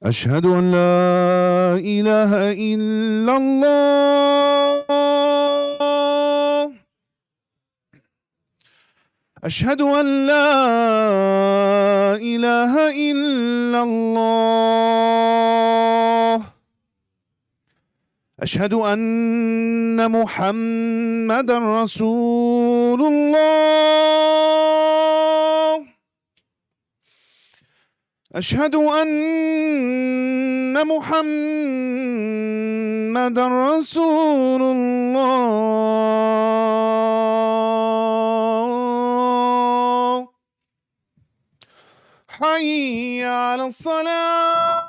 أشهد أن لا إله إلا الله. أشهد أن لا إله إلا الله. أشهد أن محمدا رسول الله. أشهد أن محمدا رسول الله. حي على الصلاة.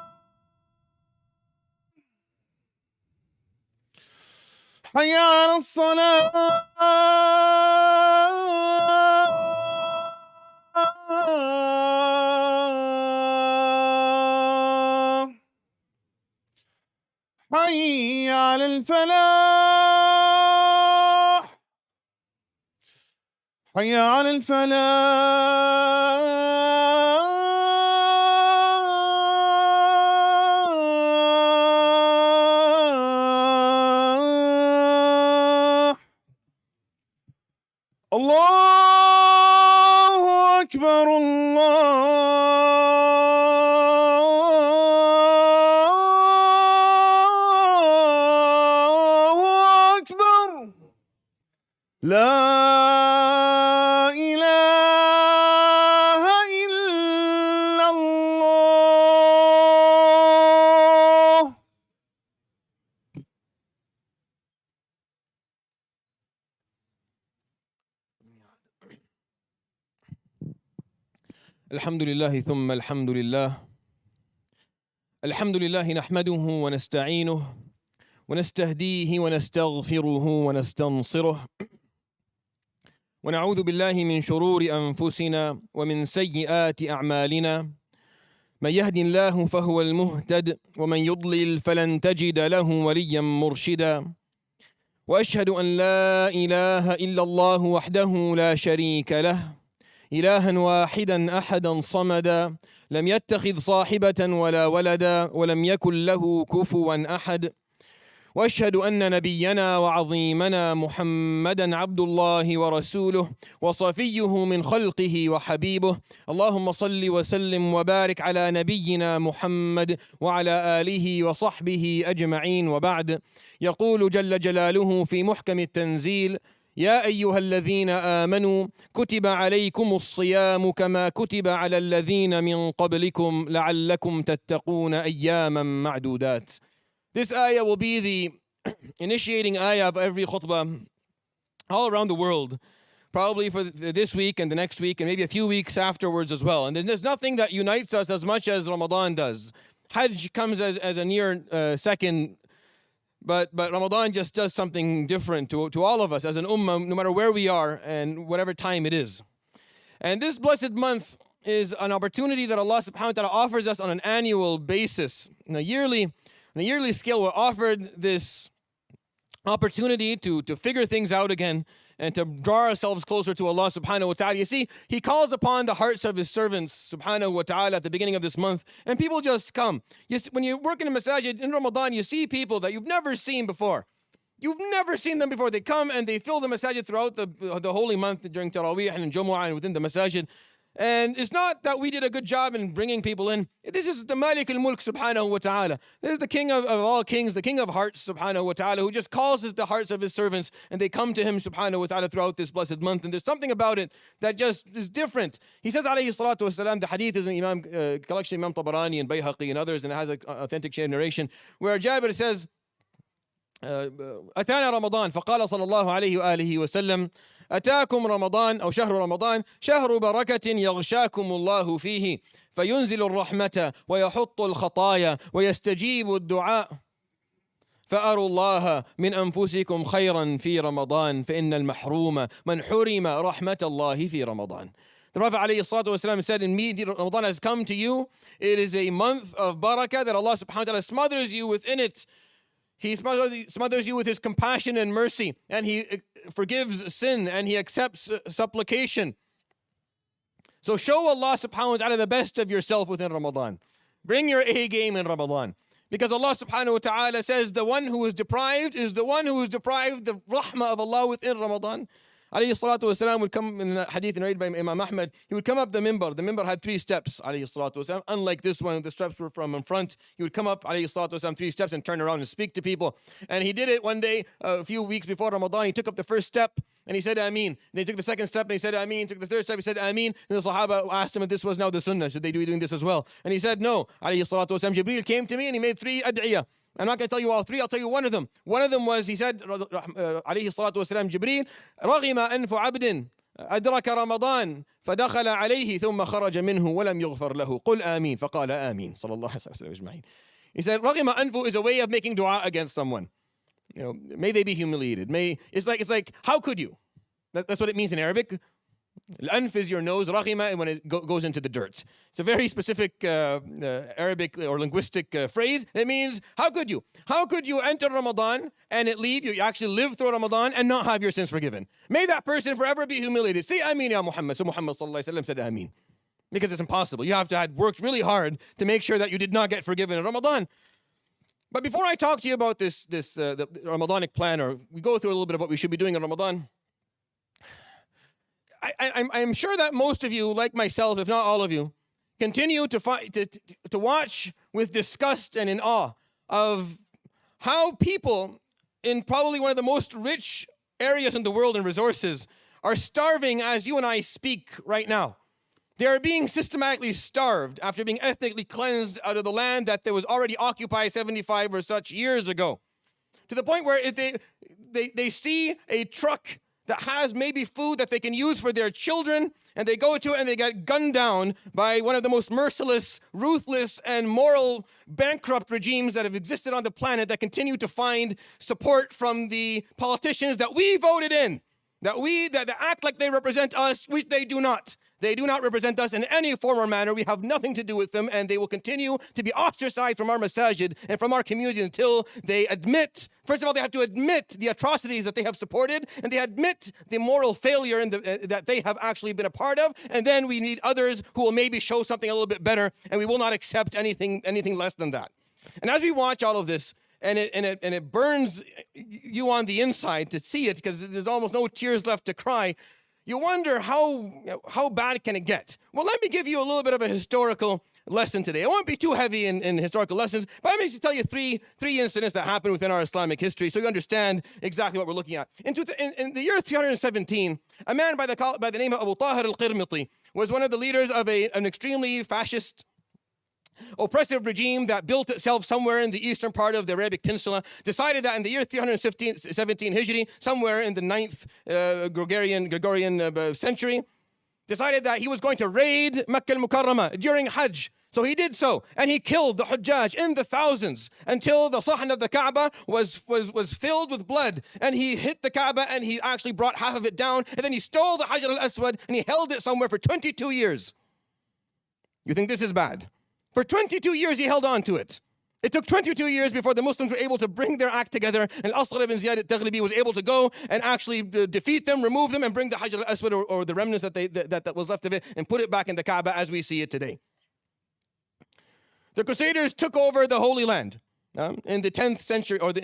حي على الصلاة. حي على الفلاح. حي على الفلاح. الله أكبر. الله أكبر. لا إله إلا الله. الحمد لله ثم الحمد لله. الحمد لله نحمده ونستعينه ونستهديه ونستغفره ونستنصره، ونعوذ بالله من شرور أنفسنا ومن سيئات أعمالنا. من يهد الله فهو المهتد، ومن يضلل فلن تجد له وليا مرشدا. وأشهد أن لا إله إلا الله وحده لا شريك له، إلها واحدا أحدا صمدا، لم يتخذ صاحبة ولا ولدا، ولم يكن له كفوا أحد. وأشهد أن نبينا وعظيمنا محمدا عبد الله ورسوله وصفيه من خلقه وحبيبه. اللهم صل وسلم وبارك على نبينا محمد وعلى آله وصحبه أجمعين، وبعد. يقول جل جلاله في محكم التنزيل: يا أيها الذين آمنوا كتب عليكم الصيام كما كتب على الذين من قبلكم لعلكم تتقون أياما معدودات. This ayah will be the initiating ayah of every khutbah all around the world, probably for this week and the next week and maybe a few weeks afterwards as well. And there's nothing that unites us as much as Ramadan does. Hajj comes as a near second, but Ramadan just does something different to all of us as an ummah, no matter where we are and whatever time it is. And this blessed month is an opportunity that Allah subhanahu wa ta'ala offers us on an annual basis. On a yearly scale, we're offered this opportunity to figure things out again and to draw ourselves closer to Allah subhanahu wa ta'ala. You see, He calls upon the hearts of His servants subhanahu wa ta'ala at the beginning of this month, and people just come. When you work in a masajid in Ramadan, you see people that you've never seen before. You've never seen them before. They come and they fill the masajid throughout the holy month during Taraweeh and Jummah and within the masajid. And it's not that we did a good job in bringing people in. This is the Malik al-Mulk subhanahu wa ta'ala. This is the king of all kings, the king of hearts subhanahu wa ta'ala, who just calls the hearts of his servants, and they come to him subhanahu wa ta'ala throughout this blessed month. And there's something about it that just is different. He says alayhi salatu wasalam, the hadith is in collection Imam Tabarani and Bayhaqi and others, and it has an authentic chain of narration, where Jabir says, أتانا رمضان فقال صلى الله عليه وآله وسلم: أتاكم رمضان أو شهر رمضان شهر بركة يغشاكم الله فيه فينزل الرحمة ويحط الخطايا ويستجيب الدعاء فأروا الله من أنفسكم خيرا في رمضان فإن المحروم من حرم رحمة الله في رمضان. The Prophet ﷺ said, indeed, Ramadan has come to you. It is a month of barakah that Allah subhanahu wa ta'ala smothers you within it. He smothers you with His compassion and mercy, and He forgives sin, and He accepts supplication. So show Allah subhanahu wa ta'ala the best of yourself within Ramadan. Bring your A game in Ramadan. Because Allah subhanahu wa ta'ala says the one who is deprived is the one who is deprived the rahmah of Allah within Ramadan. Alayhi salatu wasalam would come in a hadith narrated by Imam Ahmad. He would come up the minbar. The minbar had 3 steps, alayhi salatu wasalam. Unlike this one, the steps were from in front. He would come up, alayhi salatu wasalam, 3 steps and turn around and speak to people. And he did it one day, a few weeks before Ramadan. He took up the first step and he said, Ameen. Then he took the second step and he said, Ameen. Took the third step, he said, Ameen. And the Sahaba asked him if this was now the sunnah. Should they be doing this as well? And he said, no. Alayhi salatu wasalam. Jibreel came to me and he made 3 ad'iyah. I'm not going to tell you all 3, I'll tell you one of them. One of them was, he said, alayhi salatu wasalam, Jibreel, رَغِمَ أَنْفُ عَبْدٍ أَدْرَكَ رَمَضَانَ فَدَخَلَ عَلَيْهِ ثُمَّ خَرَجَ مِنْهُ وَلَمْ يُغْفَرْ لَهُ قُلْ آمين فَقَالَ آمين صلى الله عليه وسلم. He said, رَغِمَ أَنْفُ is a way of making dua against someone. You know, may they be humiliated. It's like, how could you? That's what it means in Arabic. Al-anf is your nose, raghima when it goes into the dirt. It's a very specific Arabic or linguistic phrase. It means, how could you? How could you enter Ramadan and it leave you? You actually live through Ramadan and not have your sins forgiven. May that person forever be humiliated. Say Ameen ya Muhammad. So Muhammad sallallahu alaihi wasallam said Ameen. Because it's impossible. You have to have worked really hard to make sure that you did not get forgiven in Ramadan. But before I talk to you about the Ramadanic plan, or we go through a little bit of what we should be doing in Ramadan, I'm sure that most of you, like myself, if not all of you, continue to watch with disgust and in awe of how people in probably one of the most rich areas in the world in resources are starving as you and I speak right now. They are being systematically starved after being ethnically cleansed out of the land that was already occupied 75 or such years ago. To the point where if they see a truck that has maybe food that they can use for their children, and they go to it and they get gunned down by one of the most merciless, ruthless, and moral bankrupt regimes that have existed on the planet, that continue to find support from the politicians that we voted in, that act like they represent us, which they do not. They do not represent us in any form or manner. We have nothing to do with them, and they will continue to be ostracized from our masajid and from our community until they admit, first of all, they have to admit the atrocities that they have supported, and they admit the moral failure that they have actually been a part of, and then we need others who will maybe show something a little bit better, and we will not accept anything less than that. And as we watch all of this, and it burns you on the inside to see it, because there's almost no tears left to cry, you wonder how bad can it get? Well, let me give you a little bit of a historical lesson today. I won't be too heavy in historical lessons, but I'm going to tell you three incidents that happened within our Islamic history so you understand exactly what we're looking at. In the year 317, a man by the name of Abu Tahir al-Qirmiti was one of the leaders of an extremely fascist, oppressive regime that built itself somewhere in the eastern part of the Arabic Peninsula, decided that in the year 317 Hijri, somewhere in the 9th Gregorian century, decided that he was going to raid Makkah al-Mukarramah during Hajj. So he did so, and he killed the Hujjaj in the thousands until the Sahn of the Kaaba was filled with blood. And he hit the Kaaba and he actually brought half of it down, and then he stole the Hajar al-Aswad and he held it somewhere for 22 years. You think this is bad? For 22 years, he held on to it. It took 22 years before the Muslims were able to bring their act together, and Asghar ibn Ziyad al-Taghlibi was able to go and actually defeat them, remove them, and bring the Hajar al-Aswad or the remnants that was left of it and put it back in the Kaaba as we see it today. The Crusaders took over the Holy Land in the 10th century, or at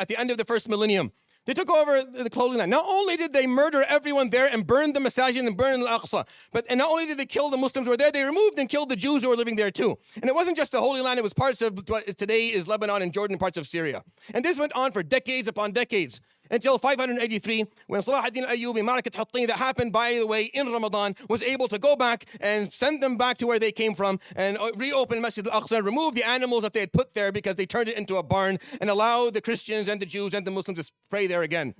the end of the first millennium. They took over the Holy Land. Not only did they murder everyone there and burn the Masajid and burn Al-Aqsa, and not only did they kill the Muslims who were there, they removed and killed the Jews who were living there too. And it wasn't just the Holy Land, it was parts of what today is Lebanon and Jordan, parts of Syria. And this went on for decades upon decades, until 583, when Salah ad-Din al-Ayyubi, Ma'rakat Hattin, that happened, by the way, in Ramadan, was able to go back and send them back to where they came from and reopen Masjid al-Aqsa, remove the animals that they had put there because they turned it into a barn, and allow the Christians and the Jews and the Muslims to pray there again.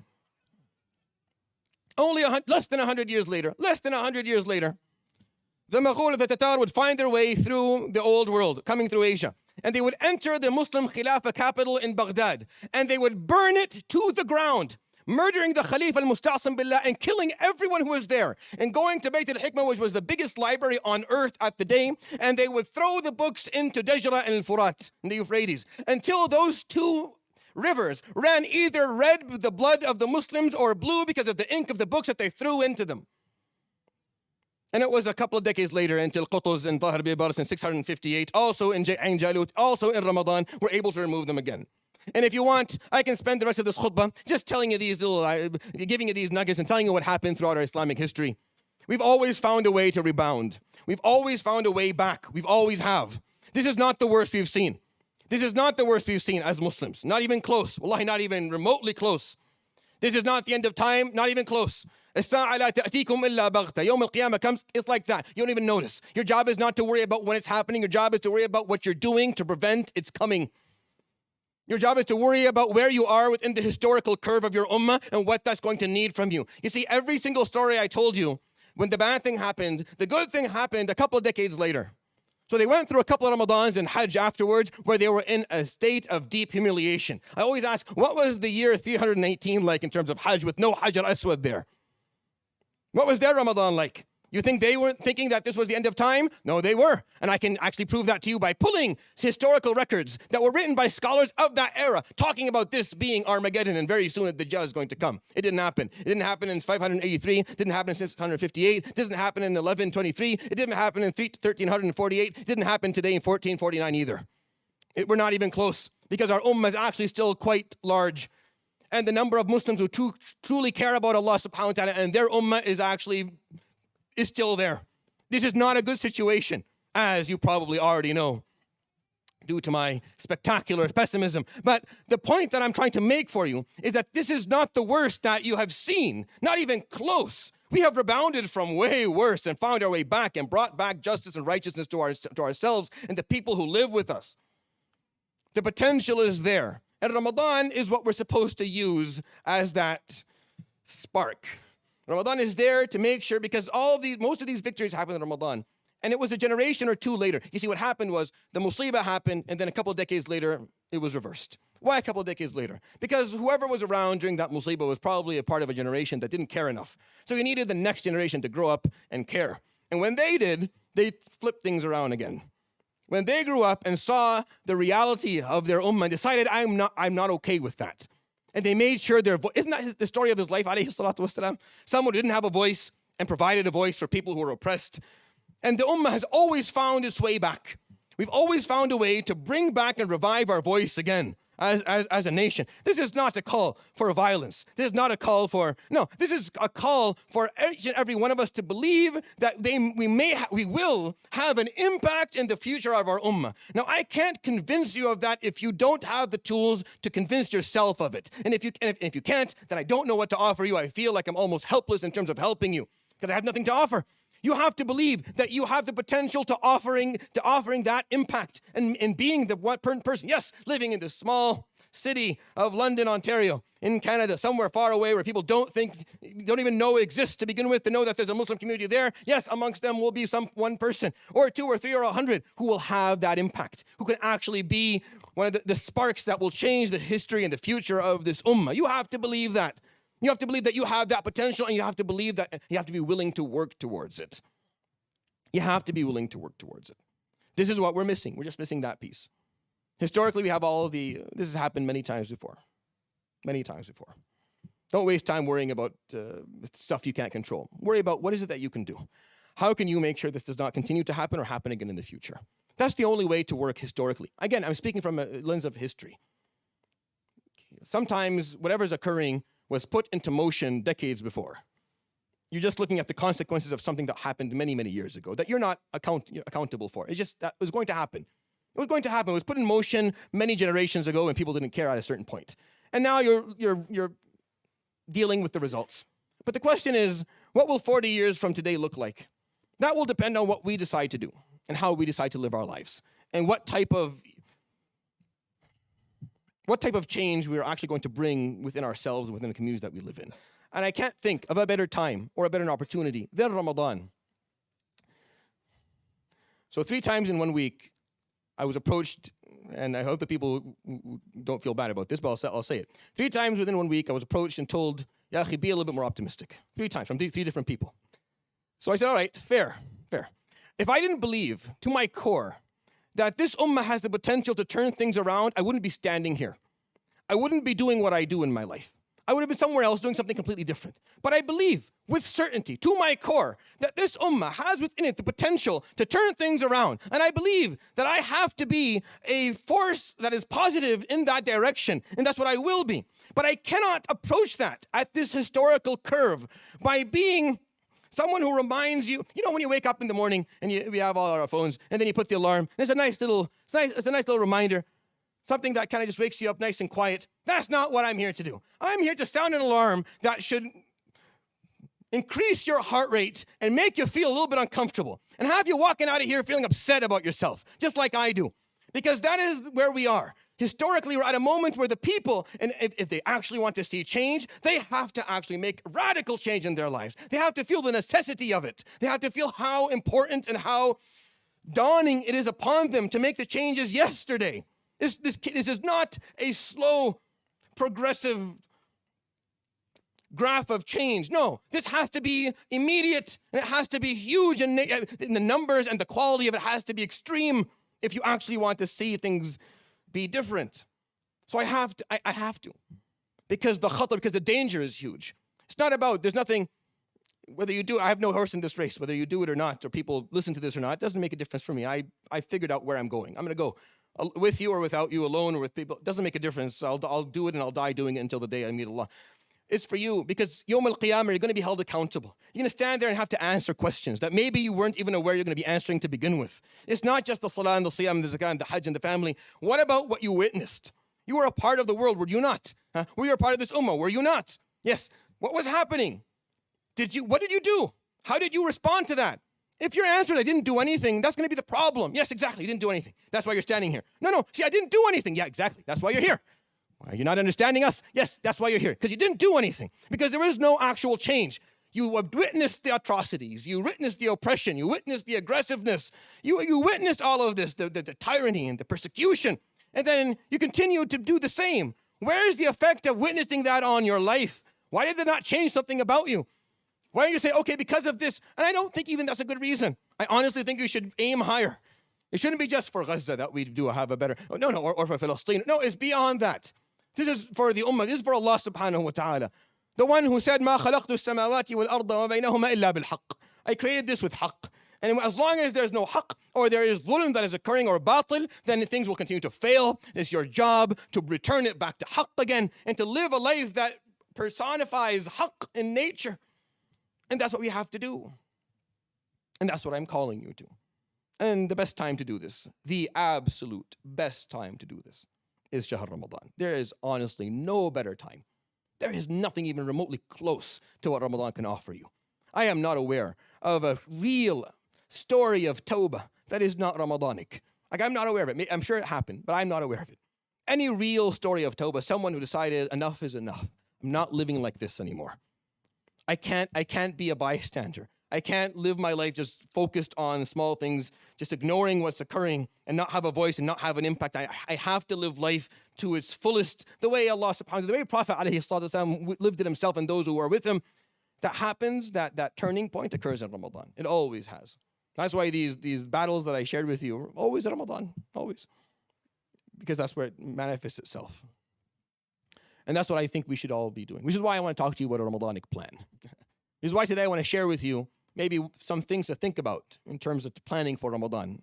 Only less than 100 years later, the Mughal, the Tatar, would find their way through the old world, coming through Asia. And they would enter the Muslim Khilafah capital in Baghdad. And they would burn it to the ground, murdering the Khalif al-Musta'sim Billah and killing everyone who was there. And going to Bayt al-Hikmah, which was the biggest library on earth at the day. And they would throw the books into Dajra and Furat, in the Euphrates, until those two rivers ran either red with the blood of the Muslims or blue because of the ink of the books that they threw into them. And it was a couple of decades later until Qutuz and Dhahr Bibars in 658, also in Ain Jalut, also in Ramadan, were able to remove them again. And if you want, I can spend the rest of this khutbah just telling you these giving you these nuggets and telling you what happened throughout our Islamic history. We've always found a way to rebound. We've always found a way back. We've always have. This is not the worst we've seen. This is not the worst we've seen as Muslims. Not even close. Wallahi, not even remotely close. This is not the end of time, not even close. الساعة لا تأتيكم إلا بغتة. يوم القيامة comes, it's like that. You don't even notice. Your job is not to worry about when it's happening. Your job is to worry about what you're doing to prevent its coming. Your job is to worry about where you are within the historical curve of your ummah and what that's going to need from you. You see, every single story I told you, when the bad thing happened, the good thing happened a couple of decades later. So they went through a couple of Ramadans and Hajj afterwards where they were in a state of deep humiliation. I always ask, what was the year 318 like in terms of Hajj with no Hajar Aswad there? What was their Ramadan like? You think they weren't thinking that this was the end of time? No, they were. And I can actually prove that to you by pulling historical records that were written by scholars of that era, talking about this being Armageddon and very soon the Dajjal is going to come. It didn't happen. It didn't happen in 583. It didn't happen in 658. It didn't happen in 1123. It didn't happen in 1348. It didn't happen today in 1449 either. We're not even close because our ummah is actually still quite large. And the number of Muslims who truly care about Allah subhanahu wa ta'ala and their ummah is still there. This is not a good situation, as you probably already know, due to my spectacular pessimism. But the point that I'm trying to make for you is that this is not the worst that you have seen, not even close. We have rebounded from way worse and found our way back and brought back justice and righteousness to ourselves and the people who live with us. The potential is there. And Ramadan is what we're supposed to use as that spark. Ramadan is there to make sure, because most of these victories happened in Ramadan. And it was a generation or two later. You see, what happened was the musibah happened, and then a couple of decades later, it was reversed. Why a couple of decades later? Because whoever was around during that musibah was probably a part of a generation that didn't care enough. So you needed the next generation to grow up and care. And when they did, they flipped things around again. When they grew up and saw the reality of their ummah and decided, I'm not okay with that. And they made sure their voice, isn't that the story of his life, alayhi salatu wasalam? Someone who didn't have a voice and provided a voice for people who were oppressed. And the ummah has always found its way back. We've always found a way to bring back and revive our voice again as a nation. This is not a call for violence. This is not a call for, no, this is a call for each and every one of us to believe that we will have an impact in the future of our ummah. Now, I can't convince you of that if you don't have the tools to convince yourself of it. And if you can't, then I don't know what to offer you. I feel like I'm almost helpless in terms of helping you because I have nothing to offer. You have to believe that you have the potential to offering that impact and being the one person, yes, living in this small city of London, Ontario, in Canada, somewhere far away where people don't even know exists to begin with, to know that there's a Muslim community there. Yes, amongst them will be one person or two or three or 100 who will have that impact, who can actually be one of the sparks that will change the history and the future of this ummah. You have to believe that. You have to believe that you have that potential, and you have to believe that you have to be willing to work towards it. You have to be willing to work towards it. This is what we're missing. We're just missing that piece. Historically, we have this has happened many times before. Many times before. Don't waste time worrying about stuff you can't control. Worry about what is it that you can do. How can you make sure this does not continue to happen or happen again in the future? That's the only way to work historically. Again, I'm speaking from a lens of history. Sometimes whatever's occurring was put into motion decades before. You're just looking at the consequences of something that happened many, many years ago that you're not accountable for. It's just that was going to happen. It was going to happen. It was put in motion many generations ago and people didn't care at a certain point. And now you're dealing with the results. But the question is, what will 40 years from today look like? That will depend on what we decide to do and how we decide to live our lives and what type of change we are actually going to bring within ourselves and within the communities that we live in. And I can't think of a better time or a better opportunity than Ramadan. So 3 times in 1 week, I was approached, and I hope the people who don't feel bad about this, but I'll say it. 3 times within 1 week, I was approached and told, Ya akhi, be a little bit more optimistic. 3 times from 3 different people. So I said, all right, fair. If I didn't believe to my core that this ummah has the potential to turn things around, I wouldn't be standing here. I wouldn't be doing what I do in my life. I would have been somewhere else doing something completely different. But I believe with certainty, to my core, that this ummah has within it the potential to turn things around. And I believe that I have to be a force that is positive in that direction. And that's what I will be. But I cannot approach that at this historical curve by being someone who reminds you, when you wake up in the morning and we have all our phones, and then you put the alarm, and it's a nice little reminder, something that kind of just wakes you up nice and quiet. That's not what I'm here to do. I'm here to sound an alarm that should increase your heart rate and make you feel a little bit uncomfortable and have you walking out of here feeling upset about yourself, just like I do. Because that is where we are. Historically, we're at a moment where the people, and if they actually want to see change, they have to actually make radical change in their lives. They have to feel the necessity of it. They have to feel how important and how dawning it is upon them to make the changes yesterday. This is not a slow, progressive graph of change. No, this has to be immediate, and it has to be huge, and in the numbers and the quality of it has to be extreme if you actually want to see things be different. So I have to, because the danger is huge. It's not about, there's nothing, whether you do, I have no horse in this race, whether you do it or not, or people listen to this or not, it doesn't make a difference for me. I figured out where I'm going. I'm going to go with you or without you, alone or with people. It doesn't make a difference. I'll do it, and I'll die doing it until the day I meet Allah. It's for you, because Yawm al-Qiyamah, you're going to be held accountable. You're going to stand there and have to answer questions that maybe you weren't even aware you're going to be answering to begin with. It's not just the salah and the siyam and the zakah and the hajj and the family. What about what you witnessed? You were a part of the world, were you not? Were you a part of this ummah, were you not? Yes. What was happening? What did you do? How did you respond to that? If your answer is, I didn't do anything, that's going to be the problem. Yes, exactly, you didn't do anything. That's why you're standing here. No, see, I didn't do anything. Yeah, exactly, that's why you're here. Why, you're not understanding us? Yes, that's why you're here, because you didn't do anything, because there is no actual change. You witnessed the atrocities, you witnessed the oppression, you witnessed the aggressiveness, you witnessed all of this, the tyranny and the persecution, and then you continue to do the same. Where is the effect of witnessing that on your life? Why did it not change something about you? Why don't you say, okay, because of this? And I don't think even that's a good reason. I honestly think you should aim higher. It shouldn't be just for Gaza that we do have a better, or for Palestine. No, it's beyond that. This is for the ummah. This is for Allah subhanahu wa ta'ala. The one who said, مَا خَلَقْتُ السَّمَاوَاتِ وَالْأَرْضَ وَبَيْنَهُمَا إِلَّا بِالْحَقِّ. I created this with haqq. And as long as there's no haqq, or there is dhulm that is occurring, or batil, then things will continue to fail. It's your job to return it back to haqq again, and to live a life that personifies haqq in nature. And that's what we have to do. And that's what I'm calling you to. And the best time to do this, the absolute best time to do this, is Shahr Ramadan. There is honestly no better time. There is nothing even remotely close to what Ramadan can offer you. I am not aware of a real story of tawbah that is not Ramadanic. I'm not aware of it. I'm sure it happened, but I'm not aware of it. Any real story of tawbah, someone who decided enough is enough. I'm not living like this anymore. I can't be a bystander. I can't live my life just focused on small things, just ignoring what's occurring and not have a voice and not have an impact. I have to live life to its fullest, the way Allah subhanahu wa ta'ala, the way Prophet ﷺ lived it himself and those who were with him. That happens, that turning point occurs in Ramadan. It always has. That's why these battles that I shared with you are always in Ramadan, always. Because that's where it manifests itself. And that's what I think we should all be doing, which is why I want to talk to you about a Ramadanic plan. This is why today I want to share with you maybe some things to think about in terms of planning for Ramadan.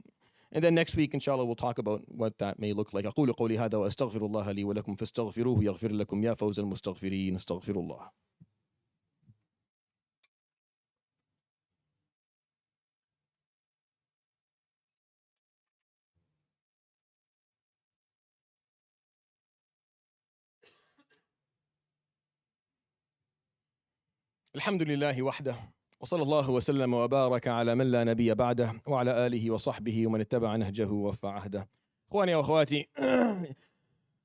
And then next week, inshallah, we'll talk about what that may look like. أقول قولي هذا وأستغفر الله لي ولكم فاستغفروه يغفر لكم يا فوز المستغفرين استغفر الله. الحمد لله وحده وصلى الله وسلم وبارك على من لا نبي بعده وعلى آله وصحبه ومن اتبع نهجه ووفى عهده. إخواني وأخواتي،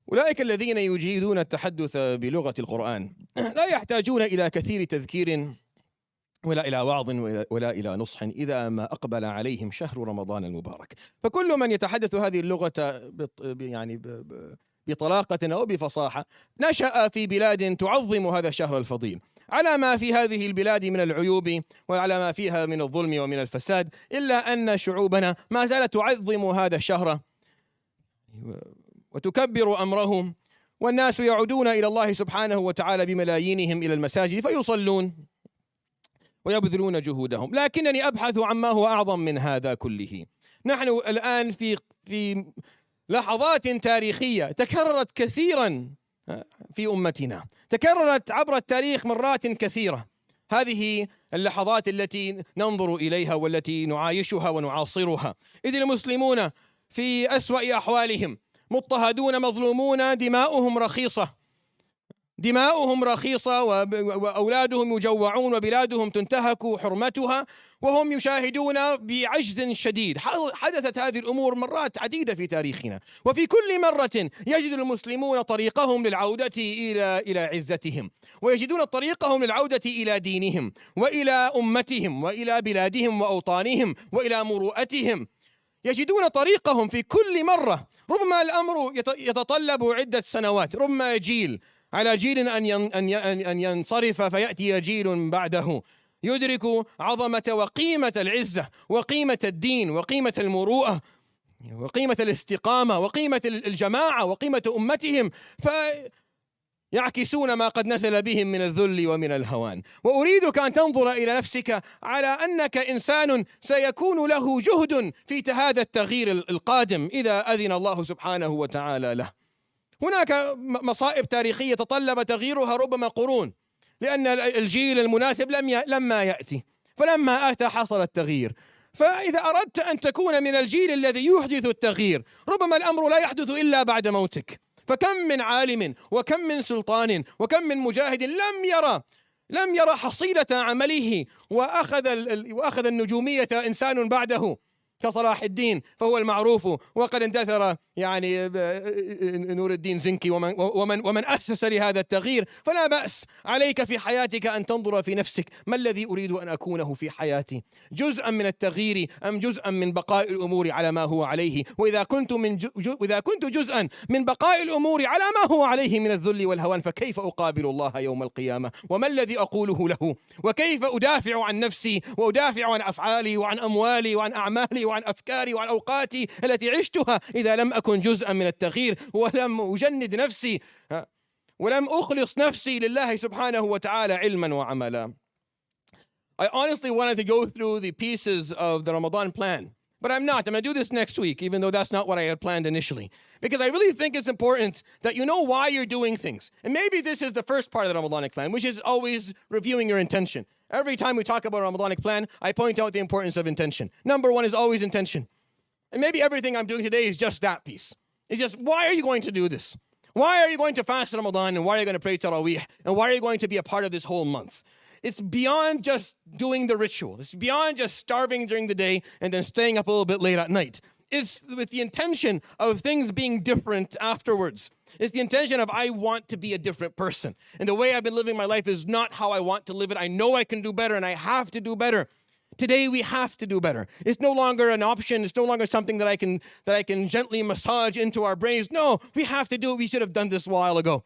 أولئك الذين يجيدون التحدث بلغة القرآن لا يحتاجون إلى كثير تذكير ولا إلى وعظ ولا إلى نصح إذا ما أقبل عليهم شهر رمضان المبارك. فكل من يتحدث هذه اللغة بطلاقة أو بفصاحة نشأ في بلاد تعظم هذا الشهر الفضيل على ما في هذه البلاد من العيوب وعلى ما فيها من الظلم ومن الفساد، إلا أن شعوبنا ما زالت تعظم هذا الشهر وتكبر أمره والناس يعودون إلى الله سبحانه وتعالى بملايينهم إلى المساجد فيصلون ويبذلون جهودهم. لكنني أبحث عما هو أعظم من هذا كله. نحن الآن في لحظات تاريخية تكررت كثيرا في أمتنا، تكررت عبر التاريخ مرات كثيرة. هذه اللحظات التي ننظر إليها والتي نعايشها ونعاصرها، إذ المسلمون في أسوأ أحوالهم، مضطهدون مظلومون، دماؤهم رخيصة وأولادهم يجوعون وبلادهم تنتهك حرمتها، وهم يشاهدون بعجز شديد. حدثت هذه الأمور مرات عديدة في تاريخنا، وفي كل مرة يجد المسلمون طريقهم للعودة إلى عزتهم، ويجدون طريقهم للعودة إلى دينهم وإلى أمتهم وإلى بلادهم وأوطانهم وإلى مروءتهم. يجدون طريقهم في كل مرة. ربما الأمر يتطلب عدة سنوات، ربما جيل على جيل أن ينصرف فيأتي جيل بعده يدرك عظمة وقيمة العزة وقيمة الدين وقيمة المروءة وقيمة الاستقامة وقيمة الجماعة وقيمة أمتهم، فيعكسون ما قد نزل بهم من الذل ومن الهوان. وأريدك أن تنظر إلى نفسك على أنك إنسان سيكون له جهد في هذا التغيير القادم إذا أذن الله سبحانه وتعالى له. هناك مصائب تاريخية تطلب تغييرها ربما قرون، لأن الجيل المناسب لما يأتي، فلما أتى حصل التغيير. فإذا أردت أن تكون من الجيل الذي يحدث التغيير، ربما الأمر لا يحدث إلا بعد موتك. فكم من عالم وكم من سلطان وكم من مجاهد لم يرى حصيلة عمله وأخذ النجومية إنسان بعده كصلاح الدين فهو المعروف، وقد اندثر يعني نور الدين زنكي ومن أسس لهذا التغيير. فلا بأس عليك في حياتك أن تنظر في نفسك، ما الذي أريد أن أكونه في حياتي؟ جزءا من التغيير أم جزءا من بقاء الأمور على ما هو عليه؟ وإذا كنت جزءا من بقاء الأمور على ما هو عليه من الذل والهوان، فكيف أقابل الله يوم القيامة؟ وما الذي أقوله له؟ وكيف أدافع عن نفسي وأدافع عن أفعالي وعن أموالي وعن أعمالي وعن أفكاري وعن أوقاتي التي عشتها إذا لم أكن جزءا من التغيير ولم أجند نفسي ولم أخلص نفسي لله سبحانه وتعالى علما وعملا. I honestly wanted to go through the pieces of the Ramadan plan, but I'm not. I'm going to do this next week, even though that's not what I had planned initially, because I really think it's important that you know why you're doing things. And maybe this is the first part of the Ramadanic plan, which is always reviewing your intention. Every time we talk about a Ramadanic plan, I point out the importance of intention. Number one is always intention. And maybe everything I'm doing today is just that piece. It's just, why are you going to do this? Why are you going to fast Ramadan? And why are you going to pray Taraweeh? And why are you going to be a part of this whole month? It's beyond just doing the ritual. It's beyond just starving during the day and then staying up a little bit late at night. It's with the intention of things being different afterwards. It's the intention of I want to be a different person. And the way I've been living my life is not how I want to live it. I know I can do better and I have to do better. Today we have to do better. It's no longer an option. It's no longer something that I can gently massage into our brains. No, we have to do it. We should have done this a while ago.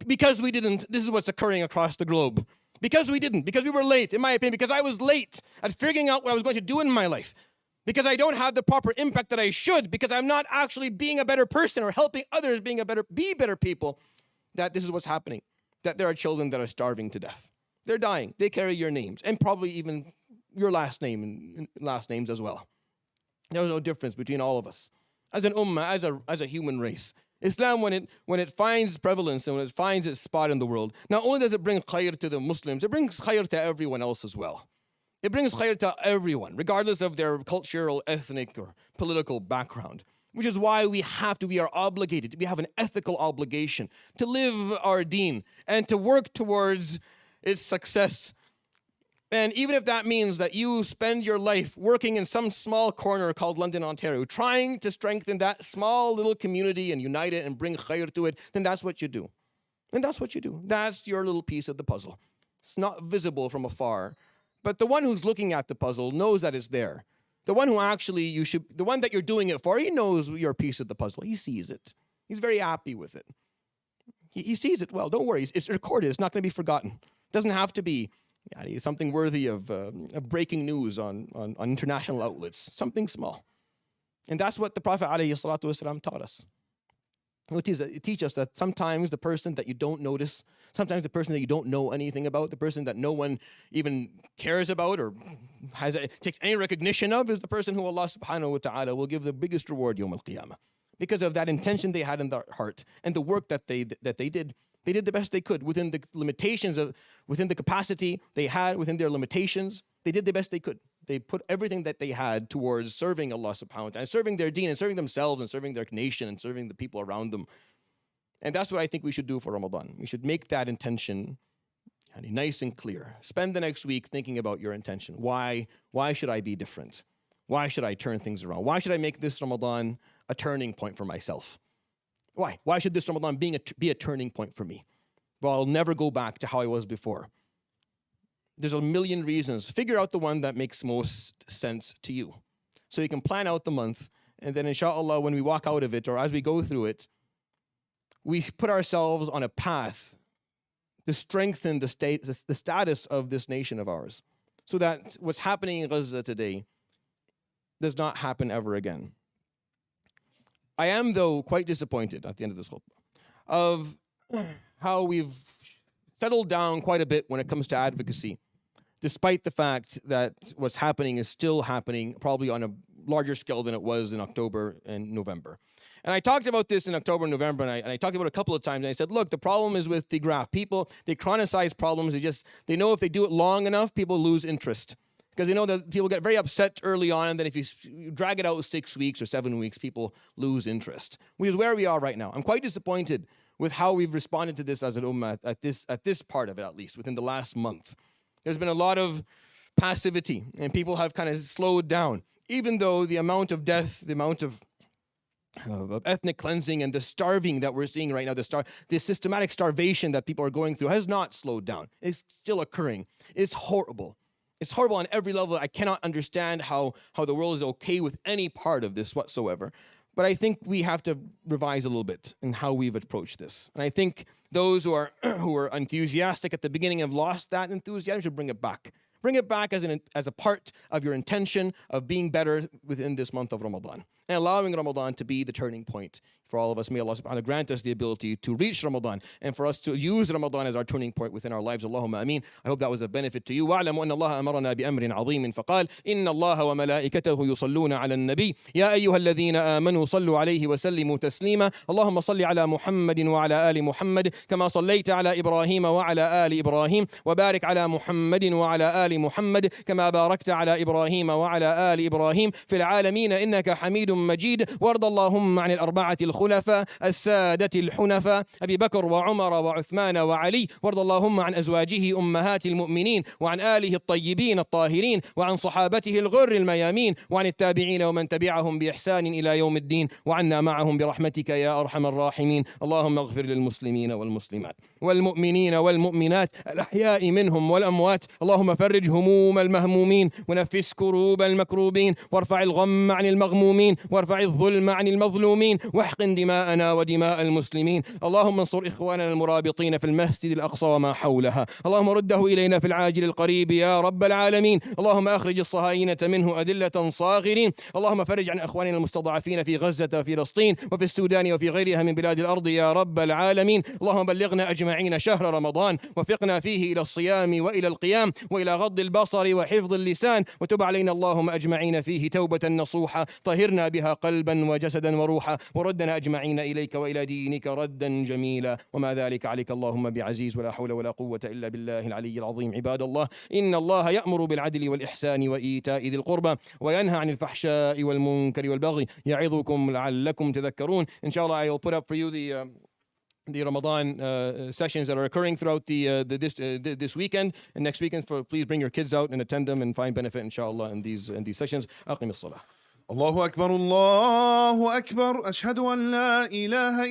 Because we didn't, this is what's occurring across the globe. Because we didn't, because we were late, in my opinion, because I was late at figuring out what I was going to do in my life. Because I don't have the proper impact that I should, because I'm not actually being a better person or helping others be better people, that this is what's happening. That there are children that are starving to death. They're dying. They carry your names, and probably even your last name and last names as well. There's no difference between all of us. As an ummah, as a human race. Islam, when it finds prevalence and when it finds its spot in the world, not only does it bring khair to the Muslims, it brings khair to everyone else as well. It brings khair to everyone, regardless of their cultural, ethnic, or political background. Which is why we are obligated, we have an ethical obligation to live our deen and to work towards its success. And even if that means that you spend your life working in some small corner called London, Ontario, trying to strengthen that small little community and unite it and bring khair to it, then that's what you do. And that's what you do. That's your little piece of the puzzle. It's not visible from afar. But the one who's looking at the puzzle knows that it's there. The one who actually the one that you're doing it for, he knows your piece of the puzzle. He sees it. He's very happy with it. He sees it well. Don't worry. It's recorded. It's not going to be forgotten. It doesn't have to be something worthy of breaking news on international outlets. Something small. And that's what the Prophet ﷺ taught us. It teaches us that sometimes the person that you don't notice, sometimes the person that you don't know anything about, the person that no one even cares about or takes any recognition of, is the person who Allah subhanahu wa ta'ala will give the biggest reward Yawm al-Qiyamah. Because of that intention they had in their heart and the work that they did. They did the best they could within the limitations within the capacity they had, within their limitations. They did the best they could. They put everything that they had towards serving Allah subhanahu wa ta'ala, and serving their deen, and serving themselves, and serving their nation, and serving the people around them. And that's what I think we should do for Ramadan. We should make that intention nice and clear. Spend the next week thinking about your intention. Why should I be different? Why should I turn things around? Why should I make this Ramadan a turning point for myself? Why? Why should this Ramadan be a turning point for me? Well, I'll never go back to how I was before. There's a million reasons. Figure out the one that makes most sense to you. So you can plan out the month, and then inshallah, when we walk out of it, or as we go through it, we put ourselves on a path to strengthen the status of this nation of ours, so that what's happening in Gaza today does not happen ever again. I am, though, quite disappointed at the end of this khutbah of how we've settled down quite a bit when it comes to advocacy, despite the fact that what's happening is still happening, probably on a larger scale than it was in October and November. And I talked about this in October and November, and I talked about it a couple of times, and I said, look, the problem is with the graph. People, they chronicize problems. They know if they do it long enough, people lose interest. Because they know that people get very upset early on, and then if you drag it out 6 weeks or 7 weeks, people lose interest, which is where we are right now. I'm quite disappointed with how we've responded to this as an ummah at this part of it, at least within the last month. There's been a lot of passivity, and people have kind of slowed down, even though the amount of death, the amount of ethnic cleansing and the starving that we're seeing right now, the systematic starvation that people are going through has not slowed down. It's still occurring. It's horrible. It's horrible on every level. I cannot understand how the world is okay with any part of this whatsoever. But I think we have to revise a little bit in how we've approached this. And I think those who are enthusiastic at the beginning have lost that enthusiasm should bring it back. Bring it back as a part of your intention of being better within this month of Ramadan, and allowing Ramadan to be the turning point for all of us. May Allah subhanahu wa ta'ala grant us the ability to reach Ramadan and for us to use Ramadan as our turning point within our lives. Allahumma ameen. I hope that was a benefit to you. وَاعْلَمُوا أَنَّ اللَّهَ أَمَرَنَا بِأَمْرٍ عَظِيمٍ فَقَالَ إِنَّ اللَّهَ وَمَلَائِكَتَهُ يُصَلُّونَ عَلَى النَّبِيِّ يَا أَيُّهَا الَّذِينَ آمَنُوا صَلُّوا عَلَيْهِ وَسَلِّمُوا تَسْلِيمًا اللهم صل على محمد وعلى آل محمد كما صليت على إبراهيم وعلى آل إبراهيم وبارك على محمد وعلى آل محمد كما باركت على إبراهيم وعلى آل إبراهيم في العالمين إنك حميد مجيد وارض اللهم عن الأربعة الخلفاء السادة الحنفاء أبي بكر وعمر وعثمان وعلي وارض اللهم عن أزواجه أمهات المؤمنين وعن آله الطيبين الطاهرين وعن صحابته الغر الميامين وعن التابعين ومن تبعهم بإحسان إلى يوم الدين وعنا معهم برحمتك يا أرحم الراحمين اللهم اغفر للمسلمين والمسلمات والمؤمنين والمؤمنات الأحياء منهم والأموات اللهم فرج هموم المهمومين ونفس كروب المكروبين وارفع الغم عن المغمومين وارفع الظلم عن المظلومين واحقن دماءنا ودماء المسلمين اللهم انصر إخواننا المرابطين في المسجد الأقصى وما حولها اللهم رده إلينا في العاجل القريب يا رب العالمين اللهم أخرج الصهاينة منه أذلة صاغرين اللهم فرج عن أخواننا المستضعفين في غزة وفي فلسطين وفي السودان وفي غيرها من بلاد الأرض يا رب العالمين اللهم بلغنا أجمعين شهر رمضان وفقنا فيه إلى الصيام وإلى القيام وإلى غض البصر وحفظ اللسان وتب علينا اللهم أجمعين فيه توبة نصوحة طهرنا بها قلبا وجسدا وروحا وردنا أجمعين إليك وإلى دينك ردا جميلا وما ذلك عليك اللهم بعزيز ولا حول ولا قوة إلا بالله العلي العظيم عباد الله إن الله يأمر بالعدل والإحسان وإيتاء ذي القربى وينهى عن الفحشاء والمنكر والبغي يعظكم لعلكم تذكرون. Inshallah, I will put up for you the Ramadan sessions that are occurring throughout this weekend and next weekend. Please bring your kids out and attend them and find benefit, inshallah, in these sessions. أقم الصلاة. الله أكبر الله أكبر أشهد أن لا إله إلا